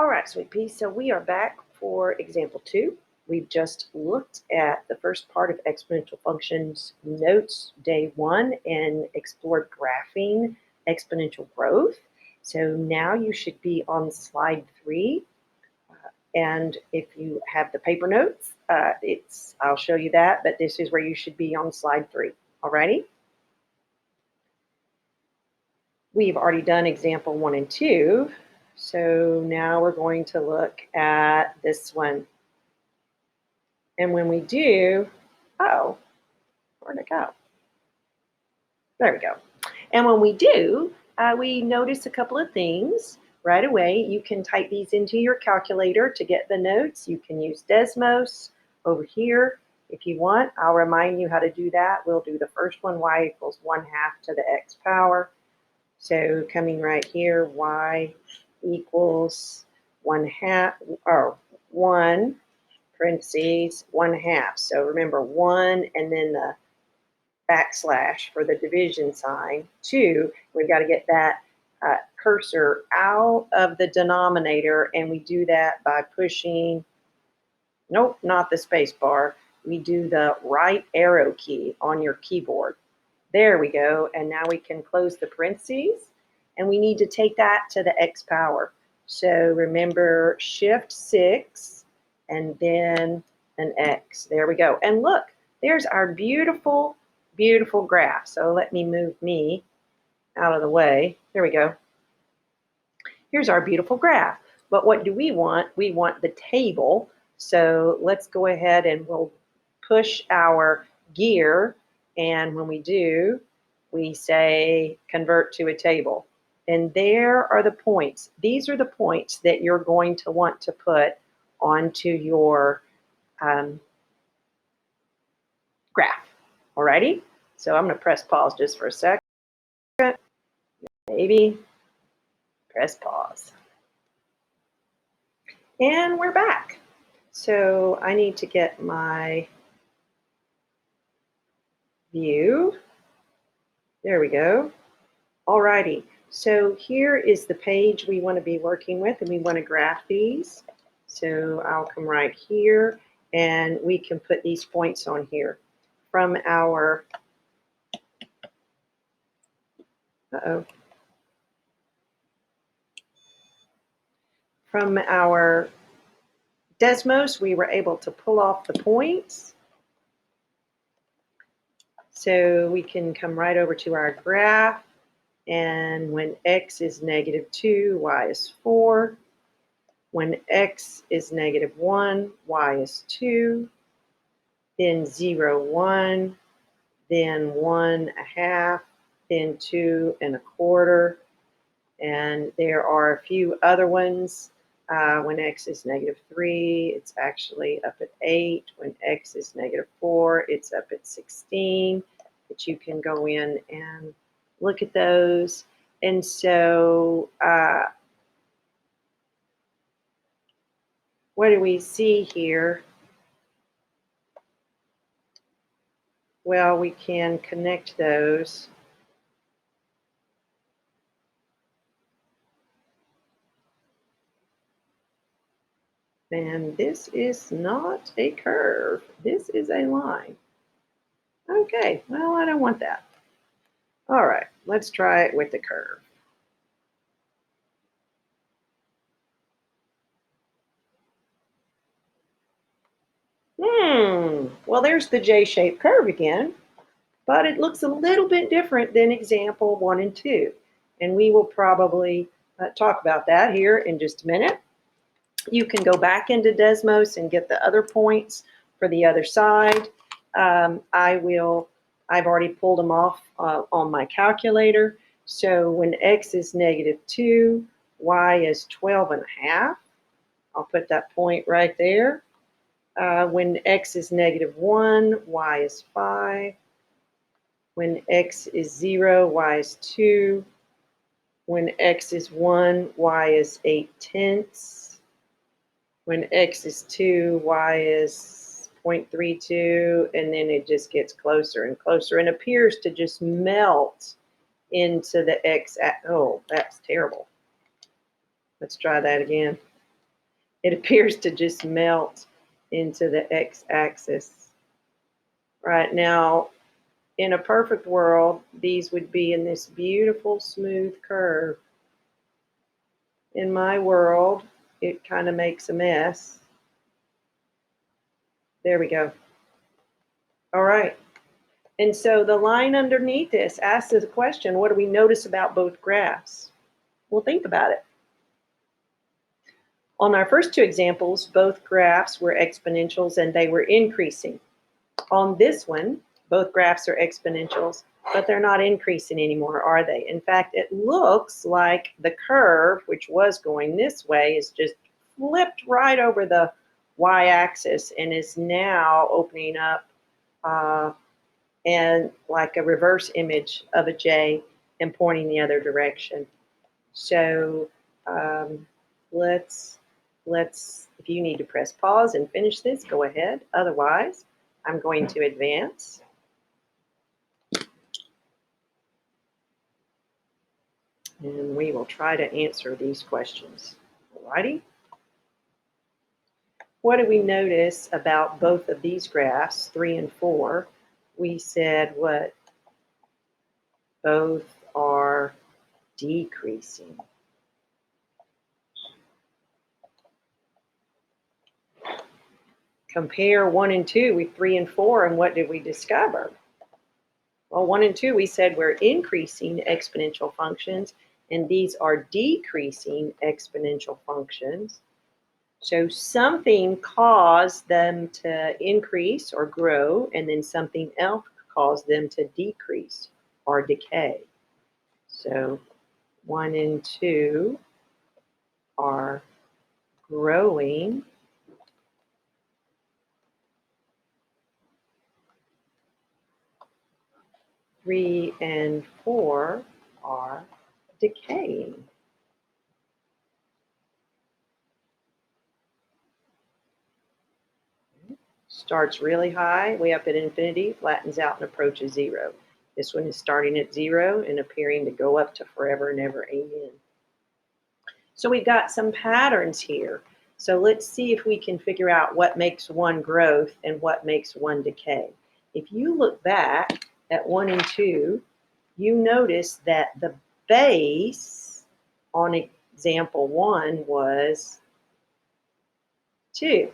All right, sweet pea. So we are back for example 2. We've just looked at the first part of exponential functions notes day 1 and explored graphing exponential growth. So now you should be on slide 3. And if you have the paper notes, I'll show you that, but this is where you should be on slide 3. Alrighty? We've already done example 1 and 2. So now we're going to look at this one. And when we do, oh, where'd it go? There we go. And when we do, we notice a couple of things right away. You can type these into your calculator to get the notes. You can use Desmos over here if you want. I'll remind you how to do that. We'll do the first one, y equals 1/2 to the x power. So coming right here, y equals 1/2, or 1 parentheses 1/2. So remember 1 and then the backslash for the division sign. 2, we've got to get that cursor out of the denominator, and we do that by pushing, nope, not the space bar. We do the right arrow key on your keyboard. There we go, and now we can close the parentheses, and we need to take that to the x power. So remember shift 6 and then an x. There we go. And look, there's our beautiful, beautiful graph. So let me move me out of the way. There we go. Here's our beautiful graph. But what do we want? We want the table. So let's go ahead and we'll push our gear. And when we do, we say convert to a table. And there are the points. These are the points that you're going to want to put onto your graph. Alrighty? So I'm going to press pause just for a second. Maybe press pause. And we're back. So I need to get my view. There we go. Alrighty. So here is the page we want to be working with, and we want to graph these. So I'll come right here, and we can put these points on here from our, from our Desmos, we were able to pull off the points. So we can come right over to our graph, and when x is -2, y is 4. When x is -1, y is 2. Then 0, 1. Then 1/2. Then 2 1/4. And there are a few other ones. When x is -3, it's actually up at 8. When x is -4, it's up at 16. But you can go in and look at those. And so what do we see here? Well, we can connect those. And this is not a curve. This is a line. Okay, well, I don't want that. All right, let's try it with the curve. Well, there's the J-shaped curve again, but it looks a little bit different than example 1 and 2. And we will probably talk about that here in just a minute. You can go back into Desmos and get the other points for the other side. I've already pulled them off on my calculator. So when x is -2, y is 12.5. I'll put that point right there. When x is -1, y is 5. When x is 0, y is 2. When x is 1, y is 8/10. When x is 2, y is 0.32, and then it just gets closer and closer and appears to just melt into the x. Oh, that's terrible. Let's try that again. It appears to just melt into the x-axis. Right now, in a perfect world, these would be in this beautiful smooth curve. In my world, it kind of makes a mess. There we go. All right. And so the line underneath this asks the question, what do we notice about both graphs? Well, think about it. On our first two examples, both graphs were exponentials and they were increasing. On this one, both graphs are exponentials, but they're not increasing anymore, are they? In fact, it looks like the curve, which was going this way, is just flipped right over the y-axis and is now opening up and like a reverse image of a J and pointing the other direction. So let's, if you need to press pause and finish this, go ahead. Otherwise, I'm going to advance. And we will try to answer these questions. Alrighty? What do we notice about both of these graphs, 3 and 4? We said what? Both are decreasing. Compare 1 and 2 with 3 and 4, and what did we discover? Well, 1 and 2, we said we're increasing exponential functions, and these are decreasing exponential functions. So something caused them to increase or grow, and then something else caused them to decrease or decay. So 1 and 2 are growing. 3 and 4 are decaying. Starts really high, way up at infinity, flattens out and approaches 0. This one is starting at 0 and appearing to go up to forever and ever, amen. So we've got some patterns here. So let's see if we can figure out what makes one growth and what makes one decay. If you look back at 1 and 2, you notice that the base on example 1 was 2.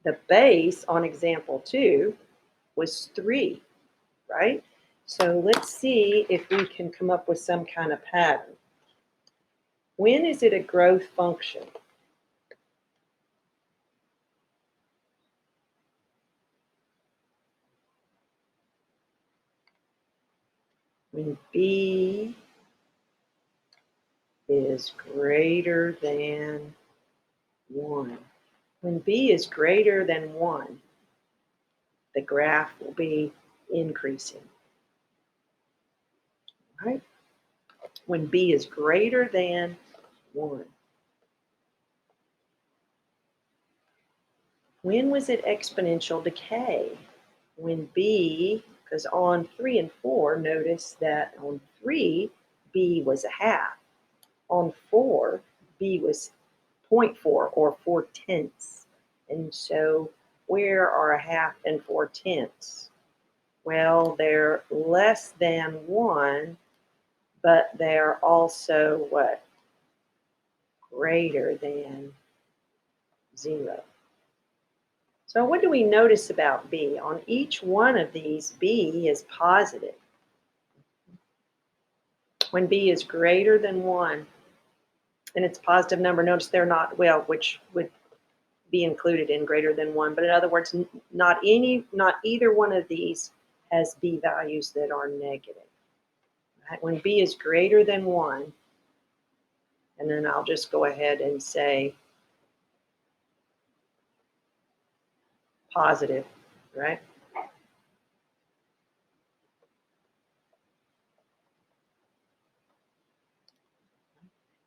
The base on example 2 was 3, right? So let's see if we can come up with some kind of pattern. When is it a growth function? When B is greater than 1. When B is greater than 1, the graph will be increasing. Right? When B is greater than 1. When was it exponential decay? When B, because on 3 and 4, notice that on 3, B was a half. On 4, B was 0.4 or 4/10. And so where are a half and 4/10? Well, they're less than 1, but they're also what? Greater than 0. So what do we notice about B? On each one of these, B is positive. When B is greater than 1, and it's a positive number, notice they're not, well, which would be included in greater than 1, but in other words, not either one of these has B values that are negative. Right? When B is greater than 1, and then I'll just go ahead and say positive, right?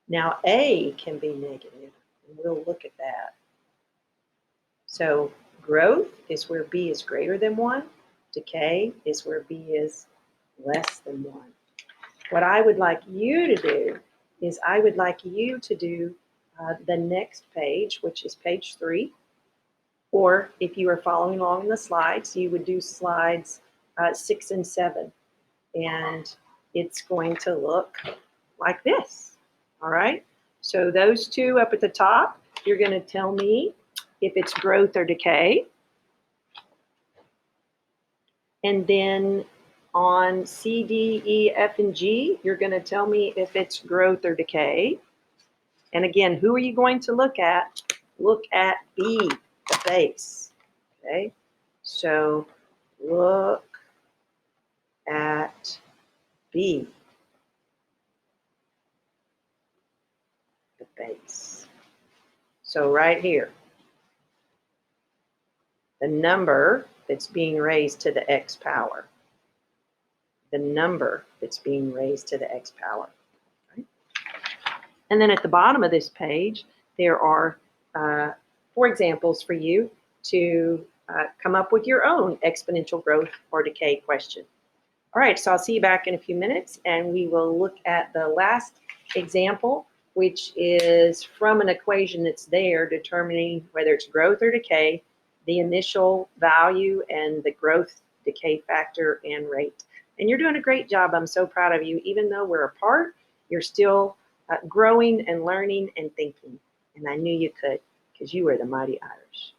Now A can be negative, and we'll look at that. So growth is where B is greater than 1. Decay is where B is less than 1. What I would like you to do is I would like you to do the next page, which is page 3. Or if you are following along in the slides, you would do slides 6 and 7. And it's going to look like this. All right. So those two up at the top, you're going to tell me if it's growth or decay. And then on C, D, E, F, and G, you're going to tell me if it's growth or decay. And again, who are you going to look at? Look at B, the face. Okay. So look at B, the base. So right here, the number that's being raised to the x power. The number that's being raised to the x power. Right? And then at the bottom of this page, there are 4 examples for you to come up with your own exponential growth or decay question. All right, so I'll see you back in a few minutes, and we will look at the last example, which is from an equation that's there determining whether it's growth or decay, the initial value, and the growth decay factor and rate. And you're doing a great job. I'm so proud of you. Even though we're apart, you're still growing and learning and thinking. And I knew you could, because you were the mighty Irish.